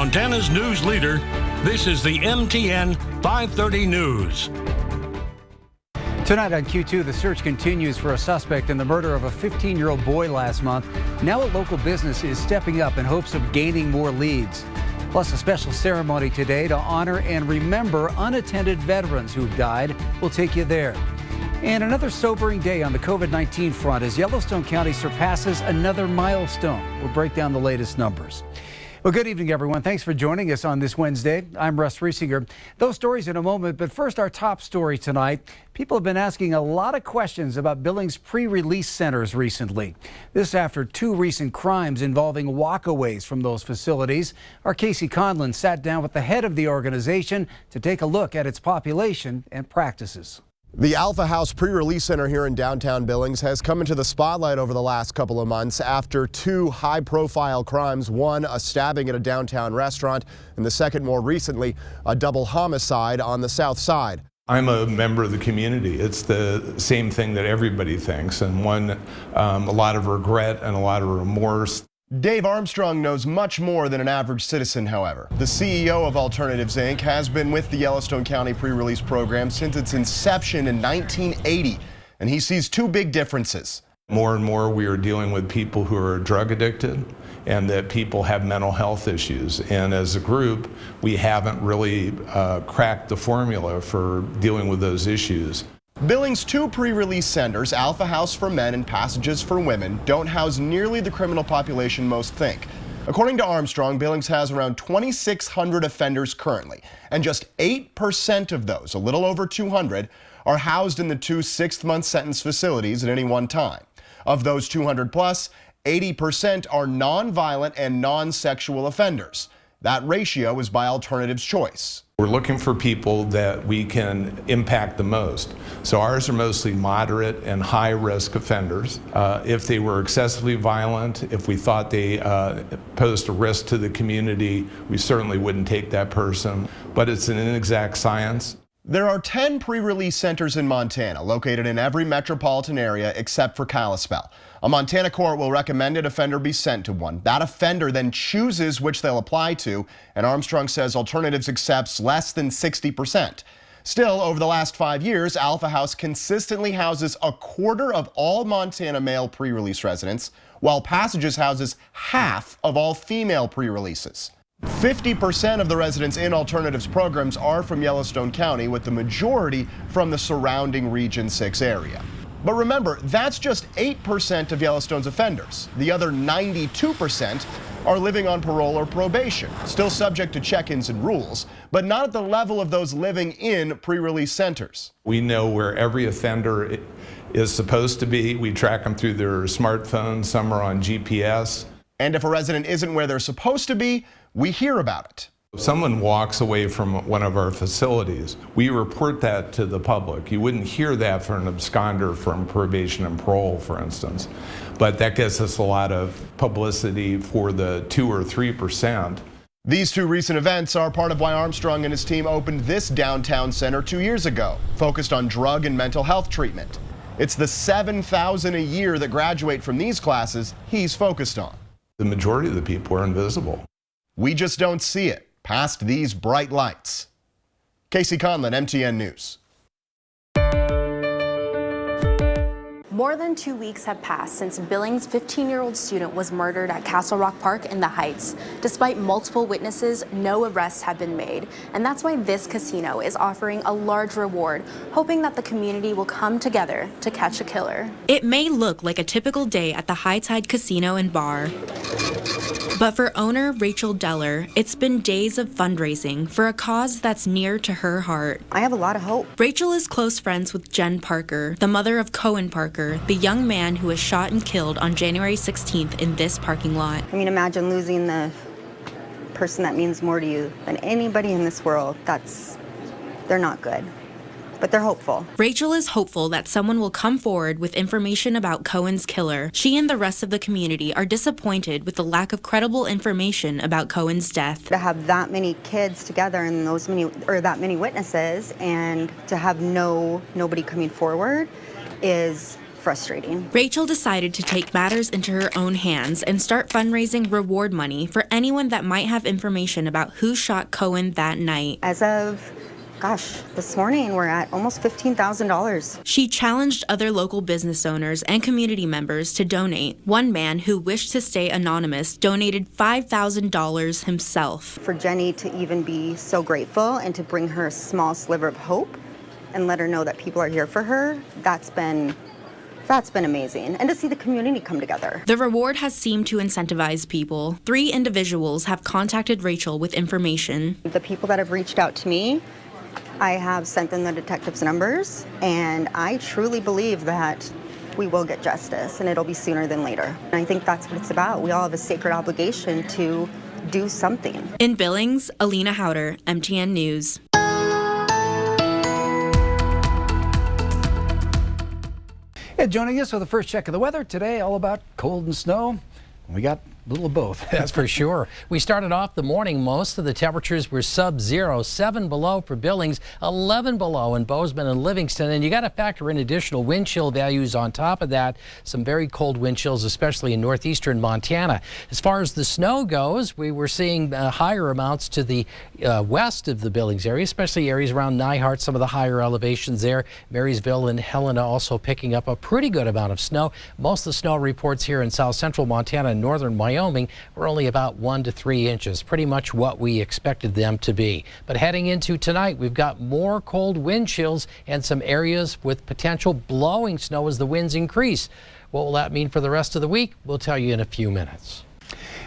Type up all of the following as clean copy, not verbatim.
Montana's news leader, this is the MTN 530 News. Tonight on Q2, the search continues for a suspect in the murder of a 15-year-old boy last month. Now a local business is stepping up in hopes of gaining more leads. Plus a special ceremony today to honor and remember unattended veterans who've died. We'll take you there. And another sobering day on the COVID-19 front as Yellowstone County surpasses another milestone. We'll break down the latest numbers. Well, good evening, everyone. Thanks for joining us on this Wednesday. I'm Russ RIesinger. Those stories in a moment, but first our top story tonight. People have been asking a lot of questions about Billings pre-release centers recently. This after two recent crimes involving walkaways from those facilities. Our Casey Conlon sat down with the head of the organization to take a look at its population and practices. The Alpha House Pre-Release Center here in downtown Billings has come into the spotlight over the last couple of months after two high-profile crimes, one a stabbing at a downtown restaurant, and the second more recently a double homicide on the south side. I'm a member of the community. It's the same thing that everybody thinks, and a lot of regret and a lot of remorse. Dave Armstrong knows much more than an average citizen, however. The CEO of Alternatives, Inc. has been with the Yellowstone County pre-release program since its inception in 1980, and he sees two big differences. More and more we are dealing with people who are drug addicted and that people have mental health issues. And as a group, we haven't really cracked the formula for dealing with those issues. Billings' two pre-release centers, Alpha House for men and Passages for women, don't house nearly the criminal population most think. According to Armstrong, Billings has around 2,600 offenders currently, and just 8% of those, a little over 200, are housed in the two 6th-month sentence facilities at any one time. Of those 200 plus, 80% are non-violent and non-sexual offenders. That ratio is by Alternatives' choice. We're looking for people that we can impact the most. So ours are mostly moderate and high-risk offenders. If they were excessively violent, if we thought they posed a risk to the community, we certainly wouldn't take that person. But it's an inexact science. There are 10 pre-release centers in Montana, located in every metropolitan area except for Kalispell. A Montana court will recommend an offender be sent to one. That offender then chooses which they'll apply to, and Armstrong says Alternatives accepts less than 60%. Still, over the last 5 years, Alpha House consistently houses a quarter of all Montana male pre-release residents, while Passages houses half of all female pre-releases. 50% of the residents in Alternatives programs are from Yellowstone County, with the majority from the surrounding Region 6 area. But remember, that's just 8% of Yellowstone's offenders. The other 92% are living on parole or probation, still subject to check-ins and rules, but not at the level of those living in pre-release centers. We know where every offender is supposed to be. We track them through their smartphones. Some are on GPS. And if a resident isn't where they're supposed to be, we hear about it. If someone walks away from one of our facilities, we report that to the public. You wouldn't hear that for an absconder from probation and parole, for instance. But that gets us a lot of publicity for the 2 or 3%. These two recent events are part of why Armstrong and his team opened this downtown center 2 years ago, focused on drug and mental health treatment. It's the 7,000 a year that graduate from these classes he's focused on. The majority of the people are invisible. We just don't see it past these bright lights. Casey Conlon, MTN News. More than 2 weeks have passed since Billings' 15-year-old student was murdered at Castle Rock Park in the Heights. Despite multiple witnesses, no arrests have been made. And that's why this casino is offering a large reward, hoping that the community will come together to catch a killer. It may look like a typical day at the High Tide Casino and Bar. But for owner Rachel Deller, it's been days of fundraising for a cause that's near to her heart. I have a lot of hope. Rachel is close friends with Jen Parker, the mother of Cohen Parker, the young man who was shot and killed on January 16th in this parking lot. I mean, imagine losing the person that means more to you than anybody in this world. They're not good. But they're hopeful. Rachel is hopeful that someone will come forward with information about Cohen's killer. She and the rest of the community are disappointed with the lack of credible information about Cohen's death. To have that many kids together and that many witnesses, and to have nobody coming forward is frustrating. Rachel decided to take matters into her own hands and start fundraising reward money for anyone that might have information about who shot Cohen that night. As of, this morning we're at almost $15,000. She challenged other local business owners and community members to donate. One man who wished to stay anonymous donated $5,000 himself. For Jenny to even be so grateful and to bring her a small sliver of hope and let her know that people are here for her, that's been amazing. And to see the community come together. The reward has seemed to incentivize people. 3 individuals have contacted Rachel with information. The people that have reached out to me, I have sent them the detectives' numbers, and I truly believe that we will get justice, and it'll be sooner than later. And I think that's what it's about. We all have a sacred obligation to do something. In Billings, Alina Howder, MTN News. Joining us with the first check of the weather today, all about cold and snow. We got a little of both. That's for sure. We started off the morning. Most of the temperatures were sub-zero, 7 below for Billings, 11 below in Bozeman and Livingston. And you got to factor in additional wind chill values on top of that. Some very cold wind chills, especially in northeastern Montana. As far as the snow goes, we were seeing higher amounts to the west of the Billings area, especially areas around Nyhart, some of the higher elevations there. Marysville and Helena also picking up a pretty good amount of snow. Most of the snow reports here in south central Montana and northern Wyoming were only about 1 to 3 inches, pretty much what we expected them to be. But heading into tonight, we've got more cold wind chills and some areas with potential blowing snow as the winds increase. What will that mean for the rest of the week? We'll tell you in a few minutes.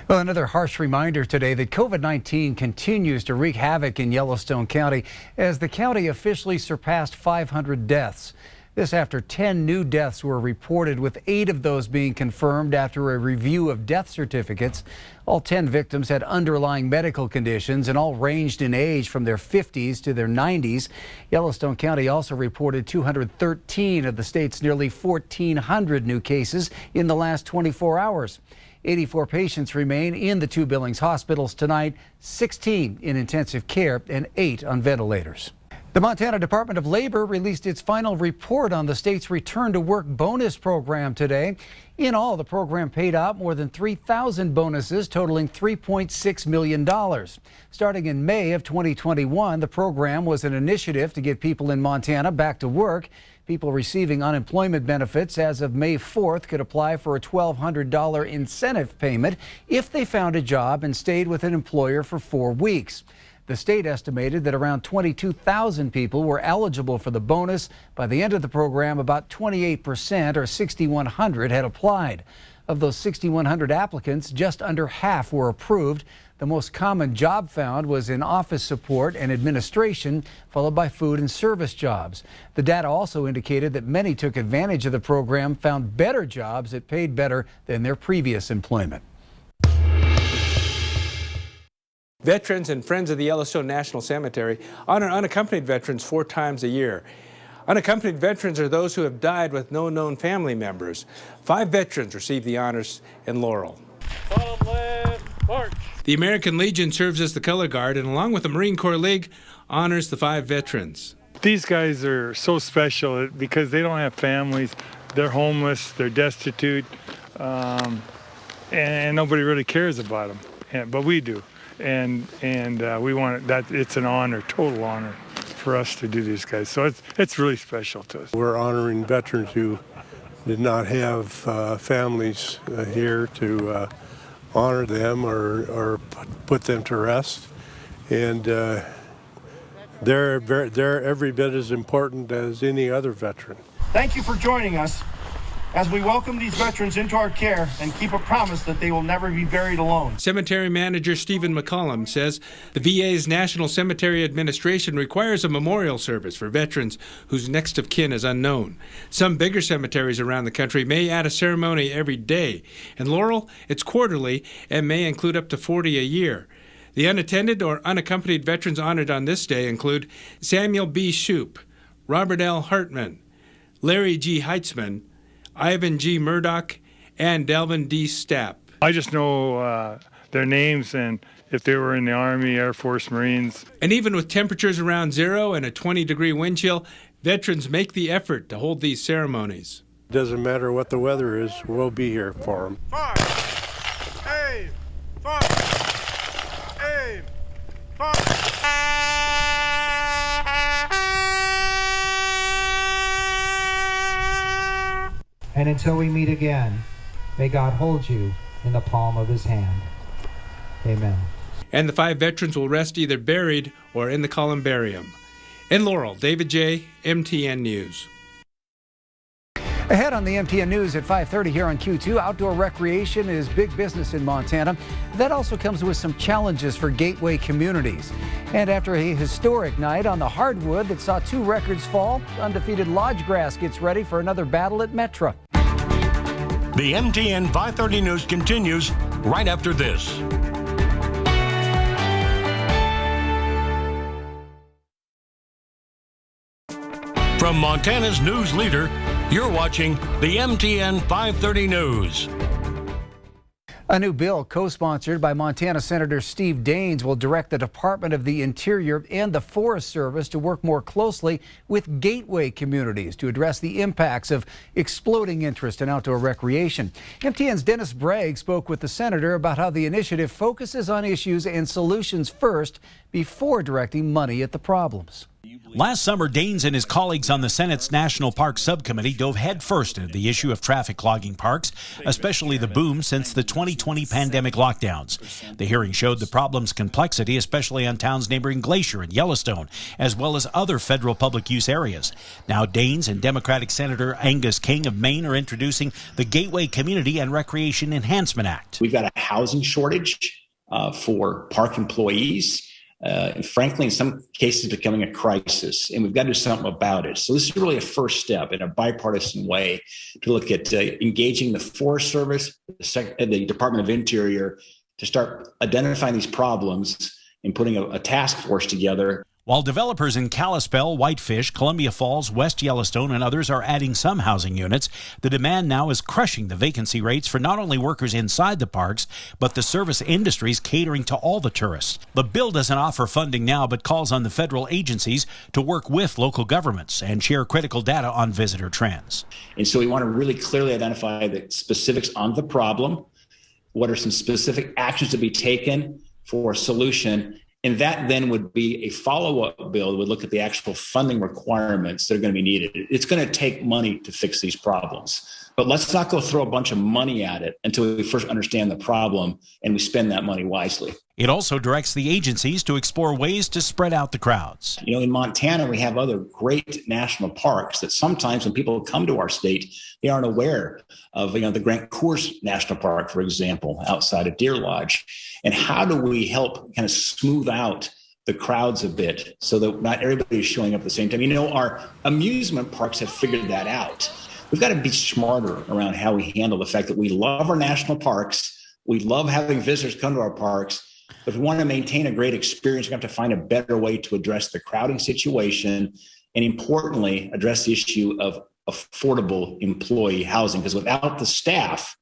Well, another harsh reminder today that COVID-19 continues to wreak havoc in Yellowstone County as the county officially surpassed 500 deaths. This after 10 new deaths were reported, with 8 of those being confirmed after a review of death certificates. All 10 victims had underlying medical conditions and all ranged in age from their 50s to their 90s. Yellowstone County also reported 213 of the state's nearly 1,400 new cases in the last 24 hours. 84 patients remain in the 2 Billings hospitals tonight, 16 in intensive care and 8 on ventilators. The Montana Department of Labor released its final report on the state's return to work bonus program today. In all, the program paid out more than 3,000 bonuses totaling $3.6 million. Starting in May of 2021, the program was an initiative to get people in Montana back to work. People receiving unemployment benefits as of May 4th could apply for a $1,200 incentive payment if they found a job and stayed with an employer for 4 weeks. The state estimated that around 22,000 people were eligible for the bonus. By the end of the program, about 28%, or 6,100, had applied. Of those 6,100 applicants, just under half were approved. The most common job found was in office support and administration, followed by food and service jobs. The data also indicated that many took advantage of the program, found better jobs that paid better than their previous employment. Veterans and Friends of the Yellowstone National Cemetery honor unaccompanied veterans 4 times a year. Unaccompanied veterans are those who have died with no known family members. 5 veterans received the honors in Laurel. The American Legion serves as the color guard, and along with the Marine Corps League, honors the 5 veterans. These guys are so special because they don't have families. They're homeless, they're destitute, and nobody really cares about them, but we do. And we want that. It's an honor, total honor, for us to do these guys. So it's really special to us. We're honoring veterans who did not have families here to honor them or put them to rest, and they're every bit as important as any other veteran. Thank you for joining us as we welcome these veterans into our care and keep a promise that they will never be buried alone. Cemetery manager Stephen McCollum says the VA's National Cemetery Administration requires a memorial service for veterans whose next of kin is unknown. Some bigger cemeteries around the country may add a ceremony every day. In Laurel, it's quarterly and may include up to 40 a year. The unattended or unaccompanied veterans honored on this day include Samuel B. Shoup, Robert L. Hartman, Larry G. Heitzman, Ivan G. Murdoch, and Delvin D. Stapp. I just know their names and if they were in the Army, Air Force, Marines. And even with temperatures around 0 and a 20-degree wind chill, veterans make the effort to hold these ceremonies. Doesn't matter what the weather is, we'll be here for them. Aim! Fire! Aim! Fire! And until we meet again, may God hold you in the palm of his hand. Amen. And the 5 veterans will rest either buried or in the columbarium. In Laurel, David J., MTN News. Ahead on the MTN News at 5:30 here on Q2, outdoor recreation is big business in Montana. That also comes with some challenges for gateway communities. And after a historic night on the hardwood that saw 2 records fall, undefeated Lodgegrass gets ready for another battle at Metra. The MTN 530 News continues right after this. From Montana's news leader, you're watching the MTN 530 News. A new bill co-sponsored by Montana Senator Steve Daines will direct the Department of the Interior and the Forest Service to work more closely with gateway communities to address the impacts of exploding interest in outdoor recreation. MTN's Dennis Bragg spoke with the senator about how the initiative focuses on issues and solutions first before directing money at the problems. Last summer, Daines and his colleagues on the Senate's National Park Subcommittee dove headfirst into the issue of traffic clogging parks, especially the boom since the 2020 pandemic lockdowns. The hearing showed the problem's complexity, especially on towns neighboring Glacier and Yellowstone, as well as other federal public use areas. Now, Daines and Democratic Senator Angus King of Maine are introducing the Gateway Community and Recreation Enhancement Act. We've got a housing shortage for park employees. And frankly, in some cases, becoming a crisis, and we've got to do something about it. So this is really a first step in a bipartisan way to look at engaging the Forest Service, the Department of Interior, to start identifying these problems and putting a task force together. While developers in Kalispell, Whitefish, Columbia Falls, West Yellowstone, and others are adding some housing units, the demand now is crushing the vacancy rates for not only workers inside the parks, but the service industries catering to all the tourists. The bill doesn't offer funding now, but calls on the federal agencies to work with local governments and share critical data on visitor trends. And so we want to really clearly identify the specifics on the problem. What are some specific actions to be taken for a solution? And that then would be a follow-up bill that would look at the actual funding requirements that are going to be needed. It's going to take money to fix these problems. But let's not go throw a bunch of money at it until we first understand the problem and we spend that money wisely. It also directs the agencies to explore ways to spread out the crowds. You know, in Montana, we have other great national parks that sometimes when people come to our state, they aren't aware of, the Grand Cours National Park, for example, outside of Deer Lodge. And how do we help kind of smooth out the crowds a bit so that not everybody is showing up at the same time? Our amusement parks have figured that out. We've got to be smarter around how we handle the fact that we love our national parks. We love having visitors come to our parks. But if we want to maintain a great experience, we have to find a better way to address the crowding situation and, importantly, address the issue of affordable employee housing. Because without the staff,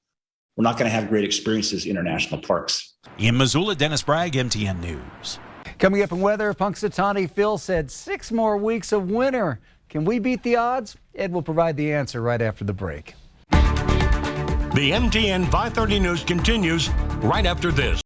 we're not going to have great experiences in our national parks. In Missoula, Dennis Bragg, MTN News. Coming up in weather, Punxsutawney Phil said 6 more weeks of winter. Can we beat the odds? Ed will provide the answer right after the break. The MTN 530 News continues right after this.